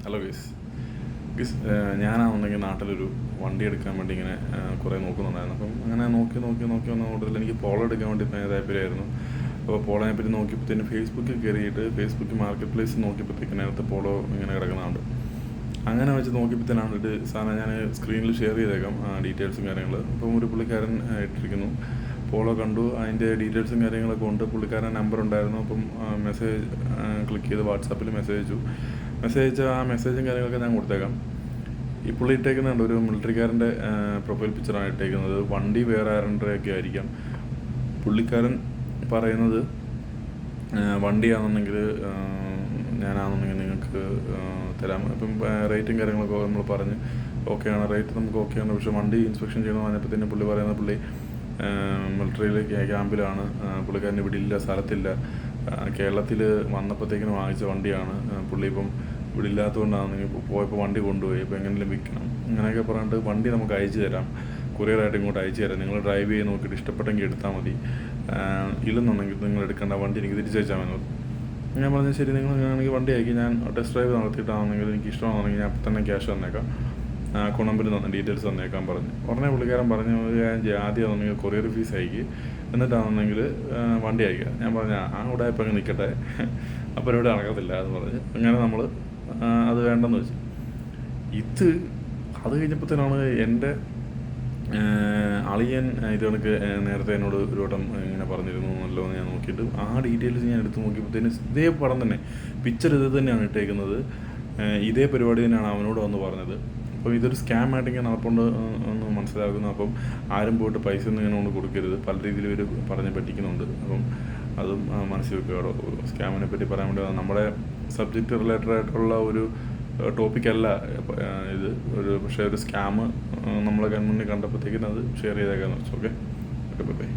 Hello ഗീസ് ഞാനാണെന്നുണ്ടെങ്കിൽ നാട്ടിലൊരു വണ്ടി എടുക്കാൻ വേണ്ടി ഇങ്ങനെ കുറേ നോക്കുന്നുണ്ടായിരുന്നു. അപ്പം അങ്ങനെ നോക്കി വന്ന കൂടുതൽ എനിക്ക് പോളോ എടുക്കാൻ വേണ്ടി താല്പര്യമായിരുന്നു. അപ്പോൾ പോളോനെ പറ്റി നോക്കിയപ്പോഴത്തേന് ഫേസ്ബുക്കിൽ കയറിയിട്ട് ഫേസ്ബുക്ക് മാർക്കറ്റ് പ്ലേസ് നോക്കിയപ്പോഴത്തേക്കിനകത്ത് പോളോ ഇങ്ങനെ കിടക്കുന്നുണ്ട്. അങ്ങനെ വെച്ച് നോക്കിയപ്പോഴത്തേനാണ് സാധനം ഞാൻ സ്ക്രീനിൽ ഷെയർ ചെയ്തേക്കാം ഡീറ്റെയിൽസും കാര്യങ്ങൾ. അപ്പം ഒരു പുള്ളിക്കാരൻ ഇട്ടിരിക്കുന്നു, പോളോ കണ്ടു, അതിൻ്റെ ഡീറ്റെയിൽസും കാര്യങ്ങളൊക്കെ ഉണ്ട്. പുള്ളിക്കാരൻ നമ്പർ ഉണ്ടായിരുന്നു. അപ്പം മെസ്സേജ് ക്ലിക്ക് ചെയ്ത് വാട്സാപ്പിൽ മെസ്സേജ് അയച്ച ആ മെസ്സേജും കാര്യങ്ങളൊക്കെ ഞാൻ കൊടുത്തേക്കാം. ഈ പുള്ളി ഇട്ടേക്കുന്നുണ്ട്, ഒരു മിലിറ്ററിക്കാരൻ്റെ പ്രൊഫൈൽ പിക്ചറാണ് ഇട്ടേക്കുന്നത്. വണ്ടി വേറെ ആരുടെയൊക്കെ ആയിരിക്കാം. പുള്ളിക്കാരൻ പറയുന്നത് വണ്ടിയാണെന്നുണ്ടെങ്കിൽ ഞാനാണെന്നുണ്ടെങ്കിൽ നിങ്ങൾക്ക് തരാം. അപ്പം റേറ്റും കാര്യങ്ങളൊക്കെ നമ്മൾ പറഞ്ഞ് ഓക്കെയാണ്, റേറ്റ് നമുക്ക് ഓക്കെയാണ്. പക്ഷേ വണ്ടി ഇൻസ്പെക്ഷൻ ചെയ്യണമെന്ന് പറഞ്ഞപ്പോഴത്തേനും പുള്ളി പറയുന്നത് പുള്ളി മിലിറ്ററിയിലെ ക്യാമ്പിലാണ്, പുള്ളിക്കാരന് ഇവിടെ ഇല്ല, സ്ഥലത്തില്ല, കേരളത്തിൽ വന്നപ്പോഴത്തേക്കിനും വാങ്ങിച്ച വണ്ടിയാണ്. പുള്ളി ഇപ്പം ഇവിടെ ഇല്ലാത്തതുകൊണ്ടാണെങ്കിൽ പോയപ്പോൾ വണ്ടി കൊണ്ടുപോയി, ഇപ്പോൾ എങ്ങനെയും വിൽക്കണം അങ്ങനെയൊക്കെ പറഞ്ഞിട്ട് വണ്ടി നമുക്ക് അയച്ചു തരാം, കൊറിയറായിട്ട് ഇങ്ങോട്ട് അയച്ചു തരാം, നിങ്ങൾ ഡ്രൈവ് ചെയ്ത് നോക്കിയിട്ട് ഇഷ്ടപ്പെട്ടെങ്കിൽ എടുത്താൽ മതി, ഇല്ലെന്നുണ്ടെങ്കിൽ നിങ്ങൾ എടുക്കേണ്ട, വണ്ടി എനിക്ക് തിരിച്ചയച്ചാൽ മതി. ഞാൻ പറഞ്ഞു ശരി, നിങ്ങൾ അങ്ങനെയാണെങ്കിൽ വണ്ടി അയക്കും, ഞാൻ ടെസ്റ്റ് ഡ്രൈവ് നടത്തിയിട്ടാണെങ്കിൽ എനിക്ക് ഇഷ്ടമാണെന്നുണ്ടെങ്കിൽ ഞാൻ അപ്പം തന്നെ ക്യാഷ് തന്നേക്കാം, അക്കൗണ്ട് നമ്പർ ഡീറ്റെയിൽസ് തന്നേക്കാൻ പറഞ്ഞു. ഉടനെ പുള്ളിക്കാരൻ പറഞ്ഞു ആദ്യം ആണെന്നുണ്ടെങ്കിൽ കൊറിയർ ഫീസ് അയക്കുക, എന്നിട്ടാണെന്നുണ്ടെങ്കിൽ വണ്ടി അയക്കുക. ഞാൻ പറഞ്ഞു അവിടെ ഇപ്പം അങ്ങ് നിൽക്കട്ടെ, അപ്പോൾ ഇവിടെ നടക്കത്തില്ല എന്ന് പറഞ്ഞ് അങ്ങനെ നമ്മൾ അത് വേണ്ടെന്ന് വെച്ചു. അത് കഴിഞ്ഞപ്പോഴത്തേനാണ് എൻ്റെ അളിയൻ ഇത് കണക്ക് നേരത്തെ എന്നോട് ഒരു വട്ടം ഇങ്ങനെ പറഞ്ഞിരുന്നല്ലോ എന്ന് ഞാൻ നോക്കിയിട്ട് ആ ഡീറ്റെയിൽസ് ഞാൻ എടുത്ത് നോക്കിയപ്പോഴത്തേന് ഇതേ പടം തന്നെ, പിക്ചർ ഇത് തന്നെയാണ് ഇട്ടേക്കുന്നത്, ഇതേ പരിപാടി തന്നെയാണ് അവനോട് വന്ന് പറഞ്ഞത്. അപ്പോൾ ഇതൊരു സ്കാം ആയിട്ട് ഇങ്ങനെ നടപ്പുണ്ട് എന്ന് മനസ്സിലാക്കുന്നു. അപ്പം ആരും പോയിട്ട് പൈസ ഒന്നും ഇങ്ങനെ കൊണ്ട് കൊടുക്കരുത്, പല രീതിയിൽ ഇവർ പറഞ്ഞ് പറ്റിക്കുന്നുണ്ട്. അപ്പം അതും മനസ്സിൽ വെക്കുക. സ്കാമിനെ പറ്റി പറയാൻ വേണ്ടി നമ്മുടെ സബ്ജക്റ്റ് റിലേറ്റഡ് ആയിട്ടുള്ള ഒരു ടോപ്പിക്കല്ല ഇത്, പക്ഷേ ഒരു സ്കാം നമ്മളെ കൺമുന്നിൽ കണ്ടപ്പോഴത്തേക്കിനും അത് ഷെയർ ചെയ്തേക്കാന്ന് വെച്ചു. Okay, by.